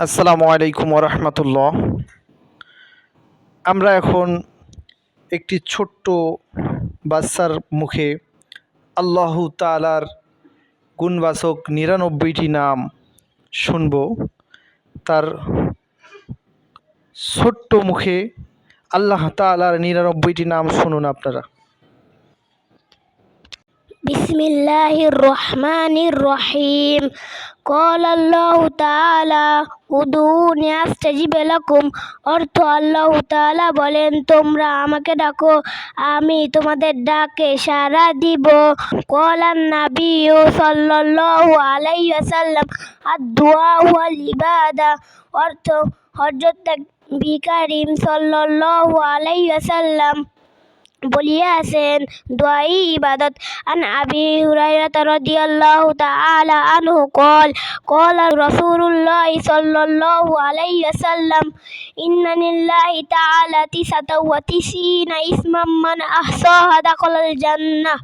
আসসালামু আলাইকুম রহমতুল্লাহ। আমরা এখন একটি ছোট্ট বাচ্চার মুখে আল্লাহ তাআলার গুণবাচক ৯৯টি নাম শুনব। তার ছোট্ট মুখে আল্লাহ তাআলার ৯৯টি নাম শুনুন আপনারা। বিসমিল্লাহির রহমানির রহিম। قال الله تعالى উদুনি আস্তাজিব লাকুম। অর্থ আল্লাহ তাআলা বলেন, তোমরা আমাকে ডাকো, আমি তোমাদের ডাকে সাড়া দিব। ক্বালান নাবিয়্যু সাল্লাল্লাহু আলাইহি ওয়াসাল্লাম আদ-দুআ ওয়াল ইবাদা। অর্থ হযরত নবী করিম সাল্লাল্লাহু আলাইহি ওয়াসাল্লাম বলিয়াছেন, দোয়াই ইবাদত। আন আবি হুরায়রা রাদিয়াল্লাহু তাআলা আনহু ক্বালা রাসূলুল্লাহ সাল্লাল্লাহু আলাইহি ওয়াসাল্লাম, ইন্না লিল্লাহি তাআলা তিসআতা ওয়া তিসঈনা ইসমান মান আহসাহা দাখালাল জান্নাহ।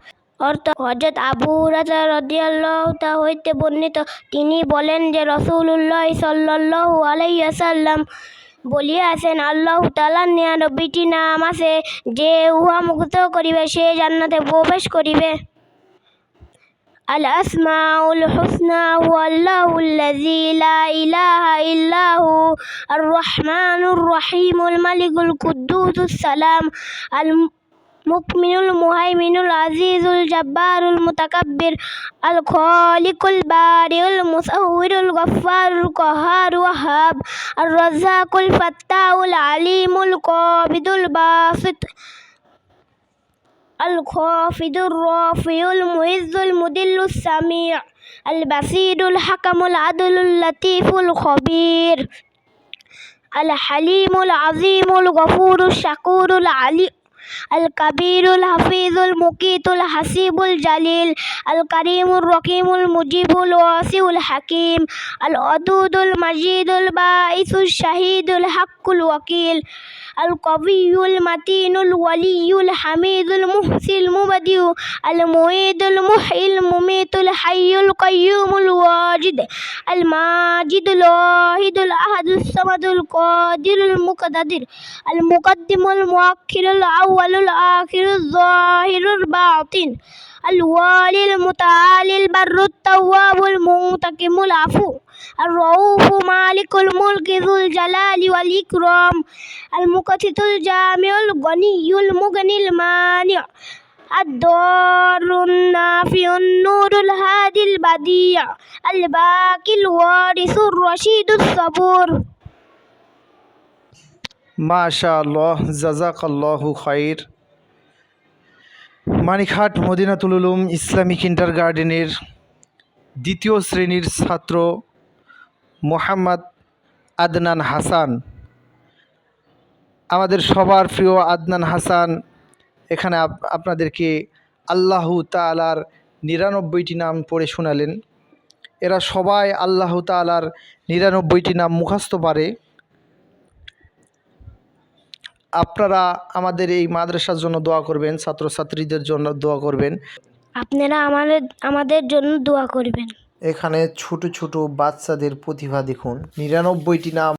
অর্থ হযরত আবু হুরায়রা রাদিয়াল্লাহু তাআলা হইতে বর্ণিত, তিনি বলেন যে রাসূলুল্লাহ সাল্লাল্লাহু আলাইহি ওয়াসাল্লাম বলিয়াছেন, আল্লাহ তাআলার ৯৯টি নাম আছে, যে উহা মুখস্থ করিবে সে জান্নাতে প্রবেশ করিবে। আল আসমাউল হুসনা হুয়াল্লাহুল্লাযী লা ইলাহা ইল্লাহু আর রহমানুর রহিমুল মালিকুল কুদ্দুসুস সালাম আল মুকমিনুল মুহাইমিনুল আজিজুল জাব্বারুল মুতাকাব্বির আল খালিকুল বারিউল মুসাউwwirul গফফারুল কাহ্হারুল ওয়াহ্হাব আর রাজ্জাকুল ফাত্তাহুল আলিমুল কাবিদুল বাসিত আল খাফিদুর রাফিউল মুইজ্জুল মুদিল্লুস সামি' আল বাসীরুল হাকামুল আদলুল লাতীফুল খবীর আল হালিমুল আযীমুল গফুরুশ শাকুরুল আলী আল কাবীরুল হাফিজুল মুকীতুল হাসিবুল জালিল আল কারীমুর রকিমুল মুজিবুল ওয়াসিউল হাকীম আল ওয়াদুদুল মাজিদুল বাঈসুশ শাহীদুল হাক্কুল ওয়াকিল আল কবিয়্যুল মাতিনুল ওয়ালিয়্যুল হামিদুল মুহসিল মুবদিউ আল মুঈদুল মুহয়িল মুমীতুল হাইয়ুল কাইয়্যুমুল ওয়াজিদ আল মাজিদুল ওয়াহিদুল আহাদুস সামাদুল কাদিরুল মুকতাদির আল মুকদ্দিমুল মুআক্খিরুল আউয়ালুল আখিরুজ যাহিরুল বাতিন আল ওয়ালিল মুতাআলিল বাররুত তাওয়াবুল মুনতাকিমুল আফু আর রাউফু মালিকুল মুলকি যুল জালালি ওয়াল ইকরাম আল মুকাসিতুল জামিউল গনিয়্যুল মুগনিল মানি' আদ-দারুন নাফিউন নূরুল হাদিল বাদি' আল বাকিল ওয়ারিসুর রশিদুস সাবুর। মাশাআল্লাহ, জাযাকাল্লাহু খাইর। মানিকহাট মদিনাতুল উলুম ইসলামিক কিন্ডারগার্টেনের ২য় শ্রেণীর ছাত্র মোহাম্মদ আদনান হাসান, আমাদের সবার প্রিয় আদনান হাসান এখানে আপনাদেরকে আল্লাহ তাআলার ৯৯টি নাম পড়ে শোনালেন। এরা সবাই আল্লাহ তাআলার ৯৯টি নাম মুখস্থ পারে। আপনারা আমাদের এই মাদ্রাসার জন্য দোয়া করবেন, ছাত্রছাত্রীদের জন্য দোয়া করবেন। আপনারা আমাদের জন্য দোয়া করবেন। এখানে ছোট ছোট বাচ্চাদের প্রতিভা দেখুন। ৯৯টি নাম